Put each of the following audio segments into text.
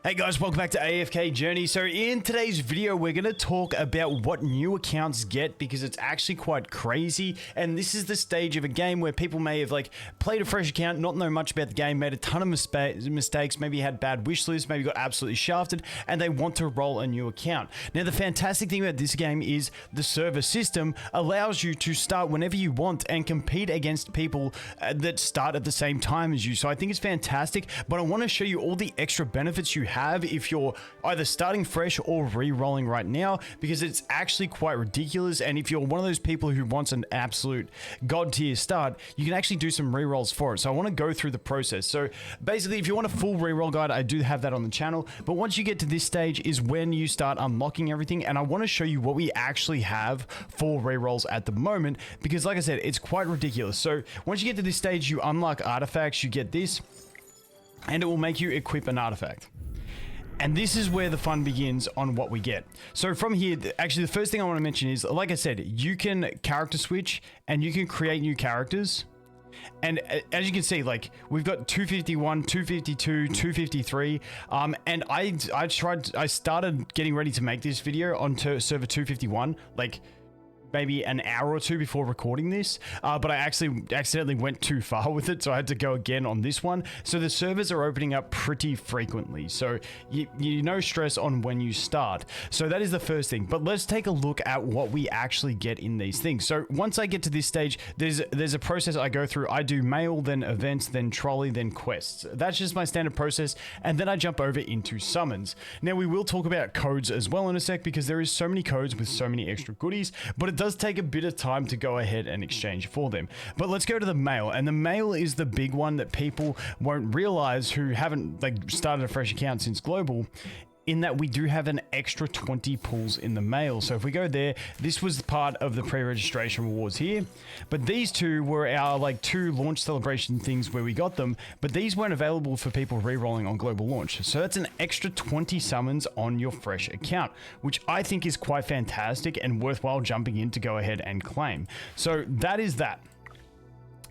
Hey guys, welcome back to AFK Journey. So in today's video, we're going to talk about what new accounts get because it's actually quite crazy. And this is the stage of a game where people may have played a fresh account, not know much about the game, made a ton of mistakes, maybe had bad wish lists, maybe got absolutely shafted, and they want to roll a new account. Now, the fantastic thing about this game is the server system allows you to start whenever you want and compete against people that start at the same time as you. So I think it's fantastic, but I want to show you all the extra benefits you have if you're either starting fresh or re-rolling right now, because it's actually quite ridiculous. And if you're one of those people who wants an absolute god tier start, you can actually do some re-rolls for it. So I want to go through the process. So basically, if you want a full re-roll guide, I do have that on the channel, but once you get to this stage is when you start unlocking everything, and I want to show you what we actually have for re-rolls at the moment, because like I said, it's quite ridiculous. So once you get to this stage, you unlock artifacts, you get this, and it will make you equip an artifact. And this is where the fun begins on what we get. So from here, actually the first thing I want to mention is, like I said, you can character switch and you can create new characters. And as you can see, we've got 251, 252, 253, and I started getting ready to make this video on server 251, maybe an hour or two before recording this, but I actually accidentally went too far with it, so I had to go again on this one. So the servers are opening up pretty frequently, so you no stress on when you start. So that is the first thing, but let's take a look at what we actually get in these things. So once I get to this stage, there's a process I go through. I do mail, then events, then trolley, then quests. That's just my standard process, and then I jump over into summons. Now we will talk about codes as well in a sec, because there is so many codes with so many extra goodies, but it does take a bit of time to go ahead and exchange for them. But let's go to the mail, and the mail is the big one that people won't realize who haven't started a fresh account since global, in that we do have an extra 20 pulls in the mail. So if we go there, this was part of the pre-registration rewards here, but these two were our two launch celebration things where we got them, but these weren't available for people re-rolling on global launch. So that's an extra 20 summons on your fresh account, which I think is quite fantastic and worthwhile jumping in to go ahead and claim. So that is that.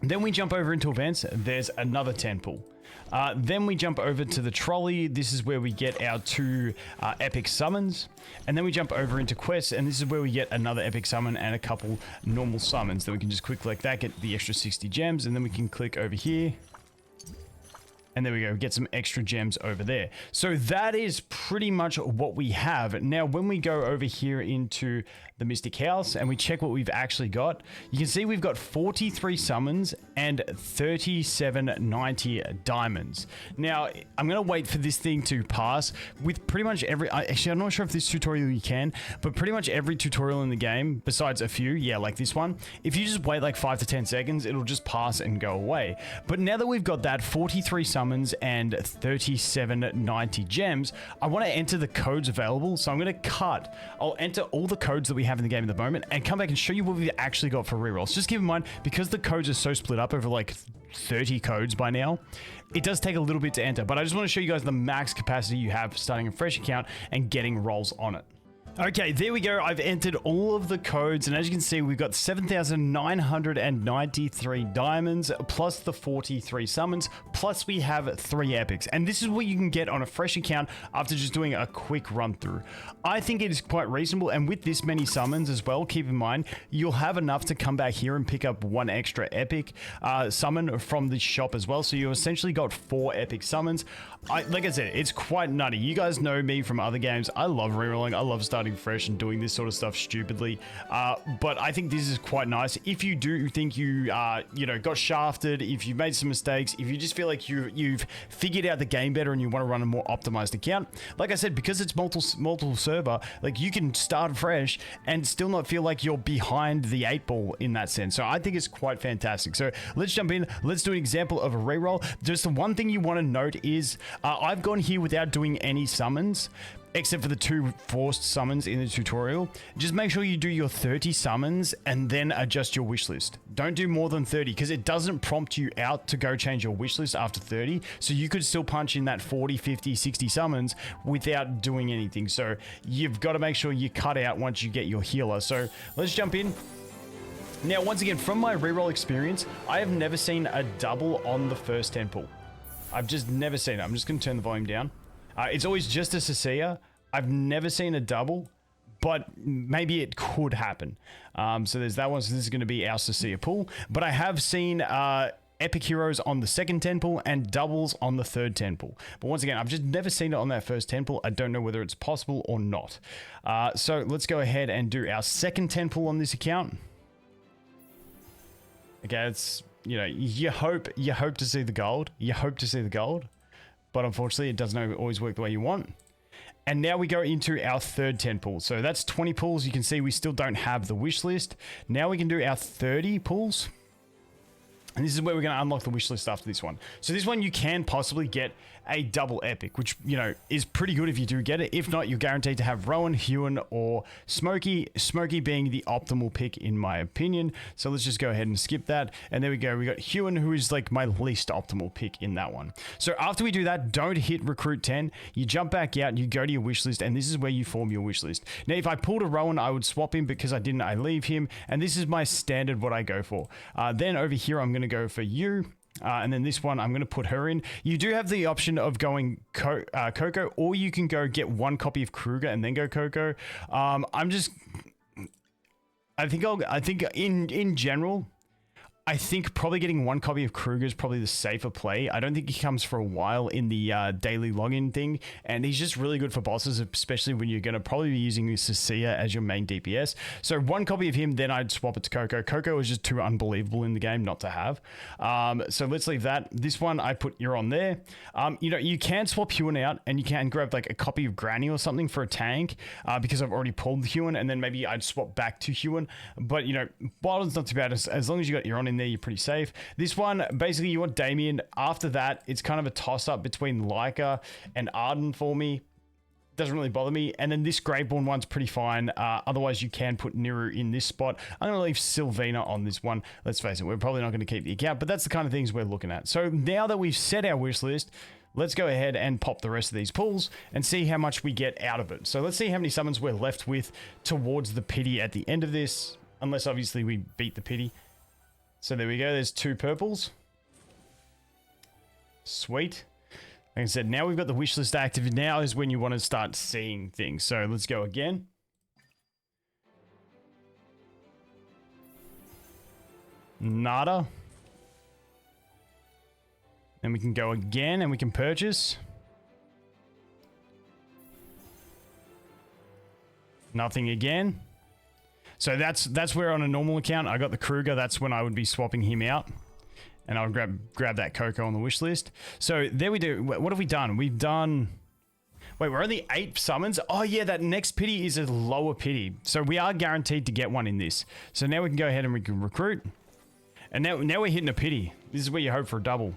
Then we jump over into events. There's another 10 pull. Then we jump over to the trolley. This is where we get our two epic summons. And then we jump over into quests, and this is where we get another epic summon and a couple normal summons. Then we can just quick like that, get the extra 60 gems, and then we can click over here. And there we go, get some extra gems over there. So that is pretty much what we have. Now, when we go over here into the Mystic House and we check what we've actually got, you can see we've got 43 summons and 3790 diamonds. Now, I'm gonna wait for this thing to pass with pretty much every, actually, I'm not sure if this tutorial you can, but pretty much every tutorial in the game, besides a few, yeah, like this one, if you just wait 5 to 10 seconds, it'll just pass and go away. But now that we've got that 43 summons and 3790 gems, I want to enter the codes available. So I'm going to I'll enter all the codes that we have in the game at the moment and come back and show you what we've actually got for rerolls. Just keep in mind, because the codes are so split up over 30 codes by now, it does take a little bit to enter, but I just want to show you guys the max capacity you have starting a fresh account and getting rolls on it. Okay, there we go. I've entered all of the codes, and as you can see, we've got 7,993 diamonds, plus the 43 summons, plus we have 3 epics. And this is what you can get on a fresh account after just doing a quick run through. I think it is quite reasonable, and with this many summons as well, keep in mind, you'll have enough to come back here and pick up 1 extra epic summon from the shop as well. So you essentially got 4 epic summons. Like I said, it's quite nutty. You guys know me from other games. I love rerolling. I love starting fresh and doing this sort of stuff stupidly, but I think this is quite nice. If you do think you got shafted, if you made some mistakes, if you just feel like you've figured out the game better and you want to run a more optimized account, like I said, because it's multiple server, you can start fresh and still not feel like you're behind the 8 ball in that sense. So I think it's quite fantastic. So let's jump in. Let's do an example of a reroll. Just the one thing you want to note is I've gone here without doing any summons, except for the 2 forced summons in the tutorial. Just make sure you do your 30 summons and then adjust your wish list. Don't do more than 30, because it doesn't prompt you out to go change your wish list after 30. So you could still punch in that 40, 50, 60 summons without doing anything. So you've got to make sure you cut out once you get your healer. So let's jump in. Now, once again, from my reroll experience, I have never seen a double on the first 10 pull. I've just never seen it. I'm just going to turn the volume down. It's always just a Cecilia. I've never seen a double, but maybe it could happen. So there's that one. So this is going to be our Cecilia pool. But I have seen epic heroes on the second 10 pool and doubles on the third 10 pool. But once again, I've just never seen it on that first 10 pool. I don't know whether it's possible or not. So let's go ahead and do our second 10 pool on this account. Okay, it's, you know, you hope to see the gold. You hope to see the gold. But unfortunately, it doesn't always work the way you want. And now we go into our third 10 pool. So that's 20 pools. You can see we still don't have the wish list. Now we can do our 30 pools. And this is where we're going to unlock the wish list after this one. So this one you can possibly get a double epic, which, you know, is pretty good if you do get it. If not, you're guaranteed to have Rowan, Hewan, or Smokey. Smokey being the optimal pick in my opinion. So let's just go ahead and skip that. And there we go. We got Hewan, who is like my least optimal pick in that one. So after we do that, don't hit recruit 10. You jump back out, you go to your wish list, and this is where you form your wish list. Now, if I pulled a Rowan, I would swap him. Because I didn't, I leave him. And this is my standard what I go for. Then over here, I'm going to go for you. And then this one, I'm going to put her in. You do have the option of going Coco, or you can go get one copy of Kruger and then go Coco. I think in general, I think probably getting one copy of Kruger is probably the safer play. I don't think he comes for a while in the daily login thing, and he's just really good for bosses, especially when you're going to probably be using Cecilia as your main DPS. So one copy of him, then I'd swap it to Coco. Coco is just too unbelievable in the game not to have. So let's leave that. This one, I put Euron there. You know, you can swap Hewan out, and you can grab like a copy of Granny or something for a tank, because I've already pulled Hewan, and then maybe I'd swap back to Hewan. But, you know, Baldwin's not too bad. As long as you got Euron in there, you're pretty safe. This one, basically, you want Damien. After that, it's kind of a toss-up between Leica and Arden for me. Doesn't really bother me. And then this Graveborn one's pretty fine. Otherwise, you can put Niru in this spot. I'm going to leave Sylvina on this one. Let's face it, we're probably not going to keep the account, but that's the kind of things we're looking at. So now that we've set our wish list, let's go ahead and pop the rest of these pools and see how much we get out of it. So let's see how many summons we're left with towards the pity at the end of this, unless obviously we beat the pity. So there we go. There's 2 purples. Sweet. Like I said, now we've got the wish list active. Now is when you want to start seeing things. So let's go again. Nada. Then we can go again and we can purchase. Nothing again. So that's where on a normal account, I got the Kruger. That's when I would be swapping him out. And I would grab that Coco on the wish list. So there we do. What have we done? We've done... Wait, we're only 8 summons? Oh yeah, that next pity is a lower pity. So we are guaranteed to get one in this. So now we can go ahead and we can recruit. And now we're hitting a pity. This is where you hope for a double.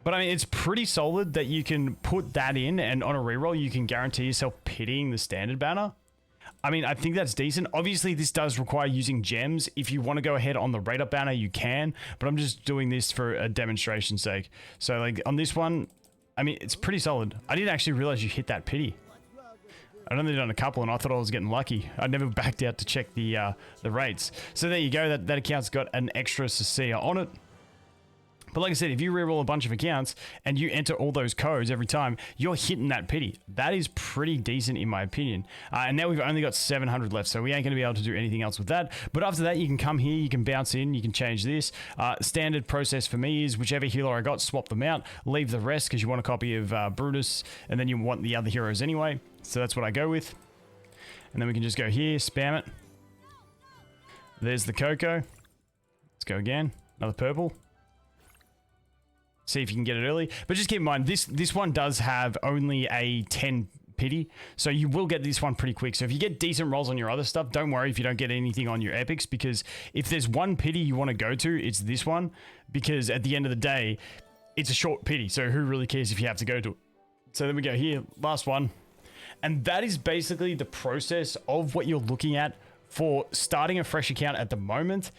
But I mean, it's pretty solid that you can put that in, and on a reroll, you can guarantee yourself pitying the standard banner. I mean, I think that's decent. Obviously, this does require using gems. If you want to go ahead on the rate up banner, you can. But I'm just doing this for a demonstration's sake. So, like, on this one, I mean, it's pretty solid. I didn't actually realize you hit that pity. I'd only done a couple, and I thought I was getting lucky. I never backed out to check the rates. So there you go. That account's got an extra Cecilia on it. But like I said, if you reroll a bunch of accounts and you enter all those codes every time, you're hitting that pity. That is pretty decent in my opinion. And now we've only got 700 left, so we ain't going to be able to do anything else with that. But after that, you can come here, you can bounce in, you can change this. Standard process for me is whichever healer I got, swap them out, leave the rest because you want a copy of Brutus, and then you want the other heroes anyway. So that's what I go with. And then we can just go here, spam it. There's the Coco. Let's go again. Another purple. See if you can get it early. But just keep in mind, this one does have only a 10 pity. So you will get this one pretty quick. So if you get decent rolls on your other stuff, don't worry if you don't get anything on your epics. Because if there's one pity you want to go to, it's this one. Because at the end of the day, it's a short pity. So who really cares if you have to go to it? So then we go here, last one. And that is basically the process of what you're looking at for starting a fresh account at the moment,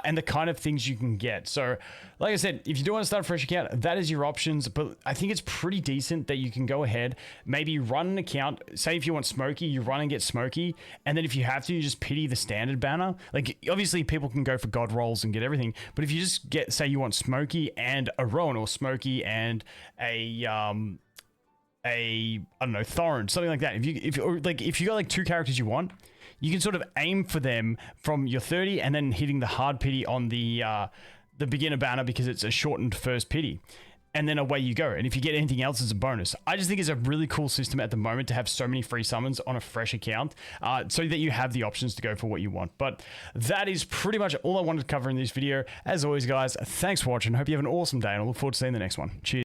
and the kind of things you can get. So like I said, if you do want to start a fresh account, that is your options, but I think it's pretty decent that you can go ahead, maybe run an account. Say if you want Smokey, you run and get Smokey, and then if you have to, you just pity the standard banner. Like obviously people can go for god rolls and get everything, but if you just get, say you want Smokey and a Rowan, or Smokey and a I don't know, Thorin, something like that. If you got like 2 characters you want, you can sort of aim for them from your 30 and then hitting the hard pity on the beginner banner because it's a shortened first pity. And then away you go. And if you get anything else, it's a bonus. I just think it's a really cool system at the moment to have so many free summons on a fresh account so that you have the options to go for what you want. But that is pretty much all I wanted to cover in this video. As always, guys, thanks for watching. Hope you have an awesome day, and I look forward to seeing the next one. Cheers.